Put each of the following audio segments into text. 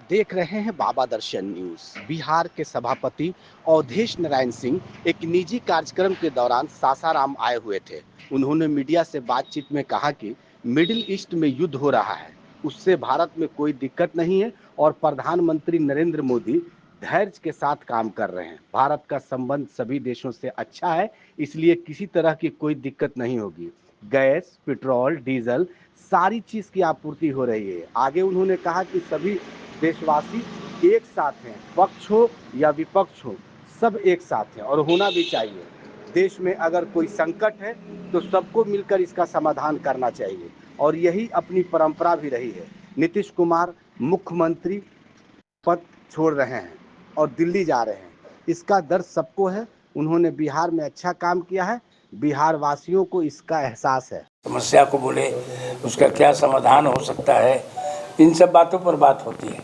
आप देख रहे हैं बाबा दर्शन न्यूज। बिहार के सभापति अवधेश नारायण सिंह एक निजी कार्यक्रम के दौरान सासाराम आए हुए थे। उन्होंने मीडिया से बातचीत में कहा कि मिडिल ईस्ट में युद्ध हो रहा है, उससे भारत में कोई दिक्कत नहीं है और प्रधानमंत्री नरेंद्र मोदी धैर्य के साथ काम कर रहे हैं। भारत का संबंध सभी देशों से अच्छा है, इसलिए किसी तरह की कोई दिक्कत नहीं होगी। गैस, पेट्रोल, डीजल सारी चीज की आपूर्ति हो रही है। आगे उन्होंने कहा कि सभी देशवासी एक साथ हैं, पक्ष हो या विपक्ष हो, सब एक साथ हैं और होना भी चाहिए। देश में अगर कोई संकट है तो सबको मिलकर इसका समाधान करना चाहिए और यही अपनी परंपरा भी रही है। नीतीश कुमार मुख्यमंत्री पद छोड़ रहे हैं और दिल्ली जा रहे हैं, इसका दर्द सबको है। उन्होंने बिहार में अच्छा काम किया है, बिहार वासियों को इसका एहसास है। समस्या को बोले उसका क्या समाधान हो सकता है, इन सब बातों पर बात होती है।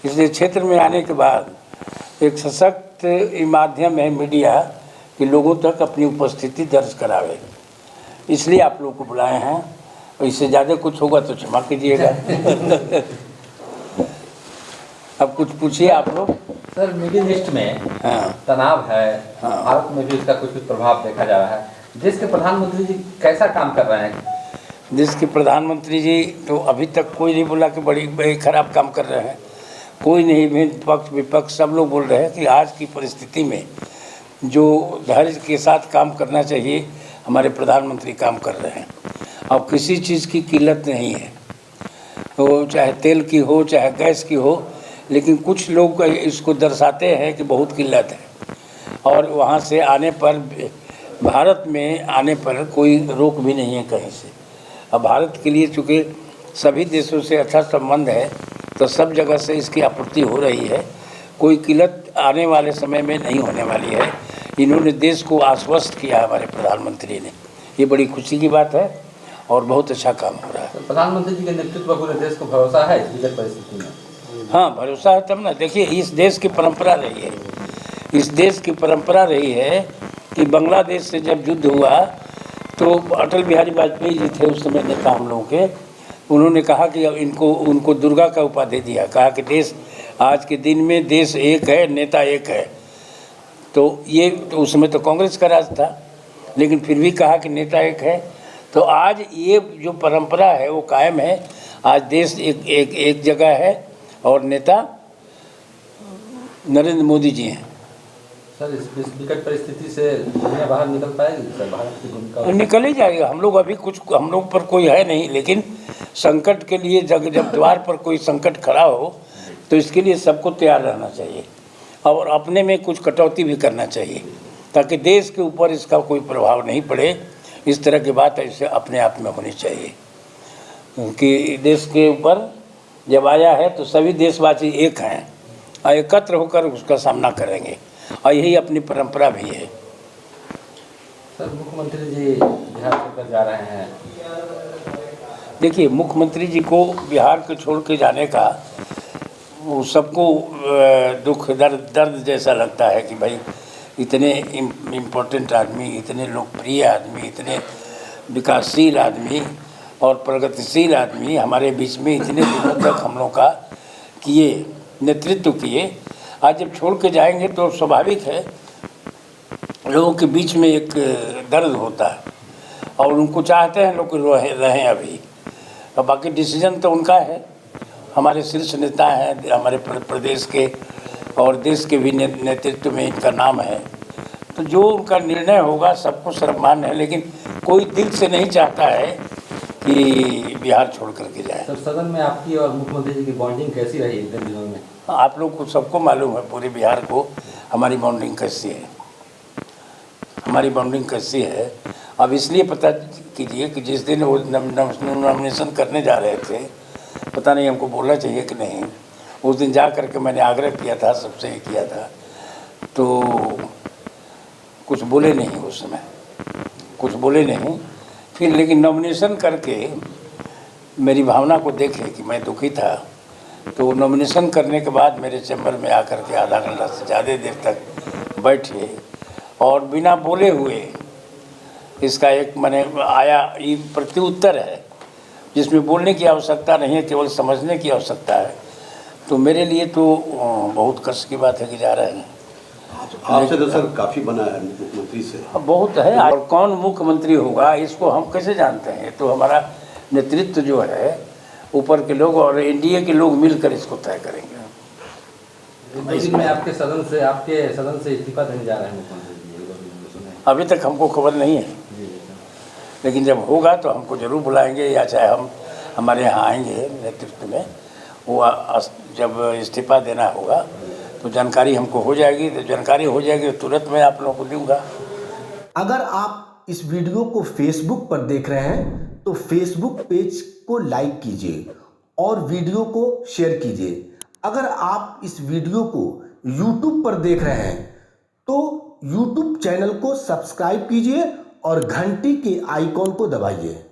इसलिए क्षेत्र में आने के बाद एक सशक्त माध्यम है मीडिया कि लोगों तक अपनी उपस्थिति दर्ज करावे, इसलिए आप लोग को बुलाए हैं। इससे ज़्यादा कुछ होगा तो क्षमा कीजिएगा। अब कुछ पूछिए आप लोग। सर, मिडिल ईस्ट में तनाव है, भारत में भी इसका कुछ प्रभाव देखा जा रहा है। देश के प्रधानमंत्री जी कैसा काम कर रहे हैं? देश के प्रधानमंत्री जी तो अभी तक कोई नहीं बोला कि बड़ी खराब काम कर रहे हैं, कोई नहीं। पक्ष विपक्ष सब लोग बोल रहे हैं कि आज की परिस्थिति में जो धैर्य के साथ काम करना चाहिए हमारे प्रधानमंत्री काम कर रहे हैं। अब किसी चीज़ की किल्लत नहीं है, वो चाहे तेल की हो चाहे गैस की हो, लेकिन कुछ लोग इसको दर्शाते हैं कि बहुत किल्लत है और वहाँ से आने पर, भारत में आने पर कोई रोक भी नहीं है कहीं से। अब भारत के लिए चूँकि सभी देशों से अच्छा संबंध है तो सब जगह से इसकी आपूर्ति हो रही है, कोई किल्लत आने वाले समय में नहीं होने वाली है। इन्होंने देश को आश्वस्त किया हमारे प्रधानमंत्री ने, ये बड़ी खुशी की बात है और बहुत अच्छा काम हो रहा है। प्रधानमंत्री जी के नेतृत्व पूरे देश को भरोसा है इस विकट परिस्थिति में? हाँ, भरोसा है तब ना। देखिए, इस देश की परंपरा रही है, इस देश की परंपरा रही है कि बांग्लादेश से जब युद्ध हुआ तो अटल बिहारी वाजपेयी जी थे उस समय नेता हम लोगों के, उन्होंने कहा कि उनको दुर्गा का उपाधि दिया, कहा कि देश आज के दिन में देश एक है, नेता एक है। तो ये तो उस समय तो कांग्रेस का राज था, लेकिन फिर भी कहा कि नेता एक है। तो आज ये जो परंपरा है वो कायम है। आज देश एक जगह है और नेता नरेंद्र मोदी जी हैं। सर, इस विकट परिस्थिति से दुनिया बाहर निकल पाएगी? सर, भारत की भूमिका निकल ही जाएगा। हम लोग अभी कुछ, हम लोग पर कोई है नहीं, लेकिन संकट के लिए जब द्वार पर कोई संकट खड़ा हो तो इसके लिए सबको तैयार रहना चाहिए और अपने में कुछ कटौती भी करना चाहिए ताकि देश के ऊपर इसका कोई प्रभाव नहीं पड़े। इस तरह की बात ऐसे अपने आप में होनी चाहिए कि देश के ऊपर जब आया है तो सभी देशवासी एक हैं और एकत्र होकर उसका सामना करेंगे और यही अपनी परंपरा भी है। सर, मुख्यमंत्री जी बिहार छोड़कर जा रहे हैं। देखिए, मुख्यमंत्री जी को बिहार को छोड़ के जाने का वो सबको दुख दर्द जैसा लगता है कि भाई इतने इम्पोर्टेंट आदमी, इतने लोकप्रिय आदमी, इतने विकासशील आदमी और प्रगतिशील आदमी हमारे बीच में इतने दिनों तक हम लोग का किए, नेतृत्व किए, आज जब छोड़ के जाएंगे तो स्वाभाविक है लोगों के बीच में एक दर्द होता है और उनको चाहते हैं लोग रहें अभी। और बाकी डिसीजन तो उनका है, हमारे शीर्ष नेता हैं हमारे प्रदेश के और देश के भी नेतृत्व में इनका नाम है, तो जो उनका निर्णय होगा सबको सम्मान है, लेकिन कोई दिल से नहीं चाहता है कि बिहार छोड़ करके जाए। सर, सदन में आपकी और मुख्यमंत्री जी की बॉन्डिंग कैसी रही इन दिनों में? आप लोग को सबको मालूम है, पूरे बिहार को हमारी बॉन्डिंग कैसी है, हमारी बॉन्डिंग कैसी है। अब इसलिए पता कीजिए कि जिस दिन वो नॉमिनेशन करने जा रहे थे, पता नहीं हमको बोलना चाहिए कि नहीं, उस दिन जा करके मैंने आग्रह किया था, सबसे ही किया था, तो कुछ बोले नहीं उस समय, कुछ बोले नहीं। फिर लेकिन नॉमिनेशन करके मेरी भावना को देखे कि मैं दुखी था, तो नॉमिनेशन करने के बाद मेरे चैम्बर में आकर के आधा घंटा से ज़्यादा देर तक बैठे और बिना बोले हुए इसका एक मैंने आया ये प्रत्युत्तर है जिसमें बोलने की आवश्यकता नहीं है, केवल समझने की आवश्यकता है। तो मेरे लिए तो बहुत कष्ट की बात है कि जा रहे हैं। आपसे तो सर काफ़ी बना है मुख्यमंत्री से। अब बहुत है, और कौन मुख्यमंत्री होगा इसको हम कैसे जानते हैं? तो हमारा नेतृत्व जो है, ऊपर के लोग और एनडीए के लोग मिलकर इसको तय करेंगे। में आपके सदन से इस्तीफा देने जा रहे हैं मुख्यमंत्री जी? अभी तक हमको खबर नहीं है, लेकिन जब होगा तो हमको जरूर बुलाएंगे, या चाहे हम हमारे यहाँ आएंगे नेतृत्व में। वो जब इस्तीफा देना होगा तो जानकारी हमको हो जाएगी, तो जानकारी हो जाएगी तो तुरंत मैं आप लोगों को दूंगा। अगर आप इस वीडियो को फेसबुक पर देख रहे हैं तो फेसबुक पेज को लाइक कीजिए और वीडियो को शेयर कीजिए। अगर आप इस वीडियो को यूट्यूब पर देख रहे हैं तो यूट्यूब चैनल को सब्सक्राइब कीजिए और घंटी के आइकॉन को दबाइए।